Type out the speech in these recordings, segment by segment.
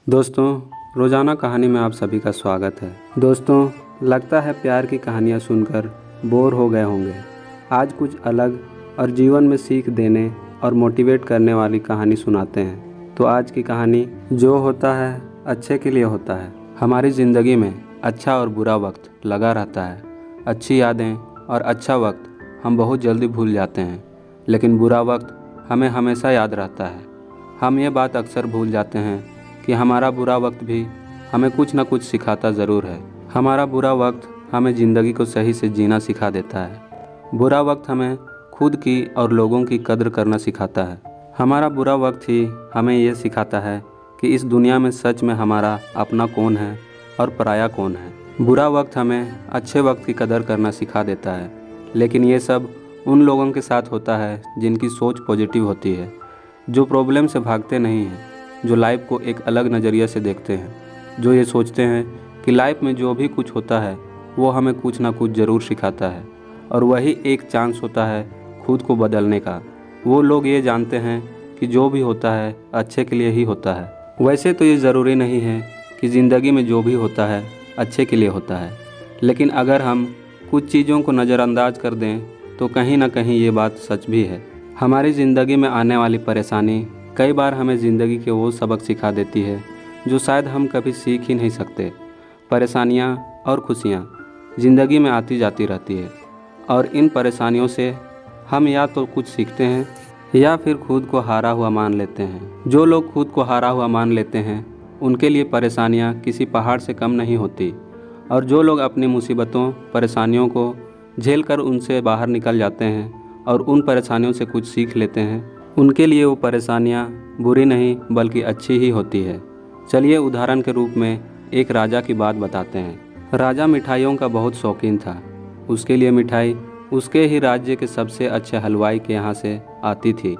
दोस्तों, रोज़ाना कहानी में आप सभी का स्वागत है। दोस्तों, लगता है प्यार की कहानियाँ सुनकर बोर हो गए होंगे। आज कुछ अलग और जीवन में सीख देने और मोटिवेट करने वाली कहानी सुनाते हैं। तो आज की कहानी जो होता है अच्छे के लिए होता है। हमारी ज़िंदगी में अच्छा और बुरा वक्त लगा रहता है। अच्छी यादें और अच्छा वक्त हम बहुत जल्दी भूल जाते हैं, लेकिन बुरा वक्त हमें हमेशा याद रहता है। हम ये बात अक्सर भूल जाते हैं कि हमारा बुरा वक्त भी हमें कुछ न कुछ सिखाता ज़रूर है। हमारा बुरा वक्त हमें ज़िंदगी को सही से जीना सिखा देता है। बुरा वक्त हमें खुद की और लोगों की कद्र करना सिखाता है। हमारा बुरा वक्त ही हमें ये सिखाता है कि इस दुनिया में सच में हमारा अपना कौन है और पराया कौन है। बुरा वक्त हमें अच्छे वक्त की कदर करना सिखा देता है, लेकिन ये सब उन लोगों के साथ होता है जिनकी सोच पॉजिटिव होती है, जो प्रॉब्लम से भागते नहीं हैं, जो लाइफ को एक अलग नज़रिए से देखते हैं, जो ये सोचते हैं कि लाइफ में जो भी कुछ होता है वो हमें कुछ ना कुछ ज़रूर सिखाता है और वही एक चांस होता है खुद को बदलने का। वो लोग ये जानते हैं कि जो भी होता है अच्छे के लिए ही होता है। वैसे तो ये ज़रूरी नहीं है कि ज़िंदगी में जो भी होता है अच्छे के लिए होता है, लेकिन अगर हम कुछ चीज़ों को नज़रअंदाज कर दें तो कहीं ना कहीं ये बात सच भी है। हमारी ज़िंदगी में आने वाली परेशानी कई बार हमें ज़िंदगी के वो सबक सिखा देती है जो शायद हम कभी सीख ही नहीं सकते। परेशानियाँ और खुशियाँ ज़िंदगी में आती जाती रहती है और इन परेशानियों से हम या तो कुछ सीखते हैं या फिर खुद को हारा हुआ मान लेते हैं। जो लोग खुद को हारा हुआ मान लेते हैं उनके लिए परेशानियाँ किसी पहाड़ से कम नहीं होती, और जो लोग अपनी मुसीबतों परेशानियों को झेल कर उनसे बाहर निकल जाते हैं और उन परेशानियों से कुछ सीख लेते हैं, उनके लिए वो परेशानियाँ बुरी नहीं बल्कि अच्छी ही होती है। चलिए उदाहरण के रूप में एक राजा की बात बताते हैं। राजा मिठाइयों का बहुत शौकीन था। उसके लिए मिठाई उसके ही राज्य के सबसे अच्छे हलवाई के यहाँ से आती थी।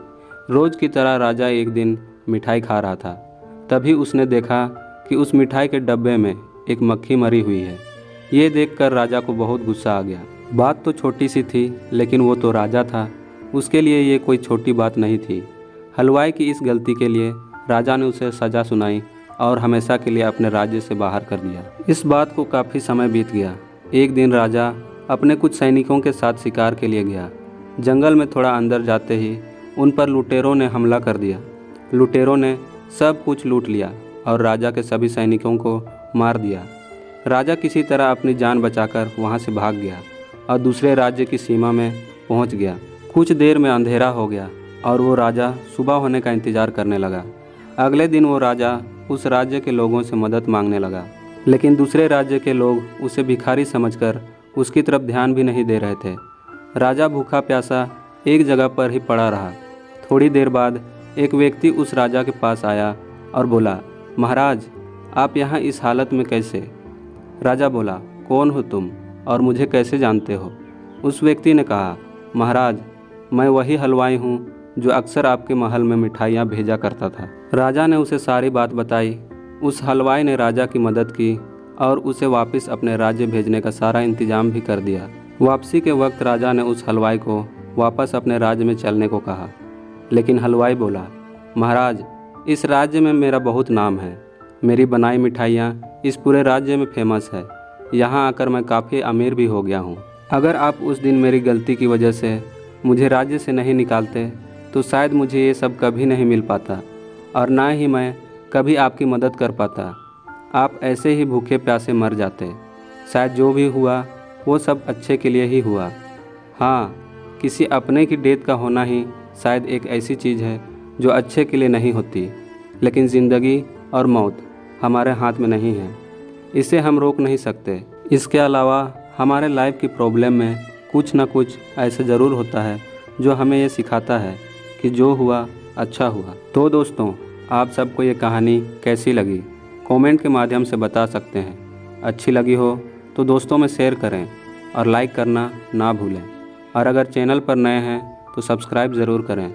रोज़ की तरह राजा एक दिन मिठाई खा रहा था, तभी उसने देखा कि उस मिठाई के डब्बे में एक मक्खी मरी हुई है। ये देखकर राजा को बहुत गुस्सा आ गया। बात तो छोटी सी थी, लेकिन वो तो राजा था, उसके लिए ये कोई छोटी बात नहीं थी। हलवाई की इस गलती के लिए राजा ने उसे सज़ा सुनाई और हमेशा के लिए अपने राज्य से बाहर कर दिया। इस बात को काफ़ी समय बीत गया। एक दिन राजा अपने कुछ सैनिकों के साथ शिकार के लिए गया। जंगल में थोड़ा अंदर जाते ही उन पर लुटेरों ने हमला कर दिया। लुटेरों ने सब कुछ लूट लिया और राजा के सभी सैनिकों को मार दिया। राजा किसी तरह अपनी जान बचाकर वहाँ से भाग गया और दूसरे राज्य की सीमा में पहुँच गया। कुछ देर में अंधेरा हो गया और वो राजा सुबह होने का इंतज़ार करने लगा। अगले दिन वो राजा उस राज्य के लोगों से मदद मांगने लगा, लेकिन दूसरे राज्य के लोग उसे भिखारी समझकर उसकी तरफ ध्यान भी नहीं दे रहे थे। राजा भूखा प्यासा एक जगह पर ही पड़ा रहा। थोड़ी देर बाद एक व्यक्ति उस राजा के पास आया और बोला, महाराज, आप यहाँ इस हालत में कैसे? राजा बोला, कौन हो तुम और मुझे कैसे जानते हो? उस व्यक्ति ने कहा, महाराज, मैं वही हलवाई हूँ जो अक्सर आपके महल में मिठाइयाँ भेजा करता था। राजा ने उसे सारी बात बताई। उस हलवाई ने राजा की मदद की और उसे वापस अपने राज्य भेजने का सारा इंतजाम भी कर दिया। वापसी के वक्त राजा ने उस हलवाई को वापस अपने राज्य में चलने को कहा, लेकिन हलवाई बोला, महाराज, इस राज्य में मेरा बहुत नाम है। मेरी बनाई मिठाइयाँ इस पूरे राज्य में फेमस है। यहाँ आकर मैं काफ़ी अमीर भी हो गया हूँ। अगर आप उस दिन मेरी गलती की वजह से मुझे राज्य से नहीं निकालते तो शायद मुझे ये सब कभी नहीं मिल पाता और ना ही मैं कभी आपकी मदद कर पाता। आप ऐसे ही भूखे प्यासे मर जाते। शायद जो भी हुआ वो सब अच्छे के लिए ही हुआ। हाँ, किसी अपने की डेथ का होना ही शायद एक ऐसी चीज़ है जो अच्छे के लिए नहीं होती, लेकिन ज़िंदगी और मौत हमारे हाथ में नहीं है। इसे हम रोक नहीं सकते। इसके अलावा हमारे लाइफ की प्रॉब्लम में कुछ ना कुछ ऐसा ज़रूर होता है जो हमें ये सिखाता है कि जो हुआ अच्छा हुआ। तो दोस्तों, आप सबको ये कहानी कैसी लगी कमेंट के माध्यम से बता सकते हैं। अच्छी लगी हो तो दोस्तों में शेयर करें और लाइक करना ना भूलें, और अगर चैनल पर नए हैं तो सब्सक्राइब ज़रूर करें।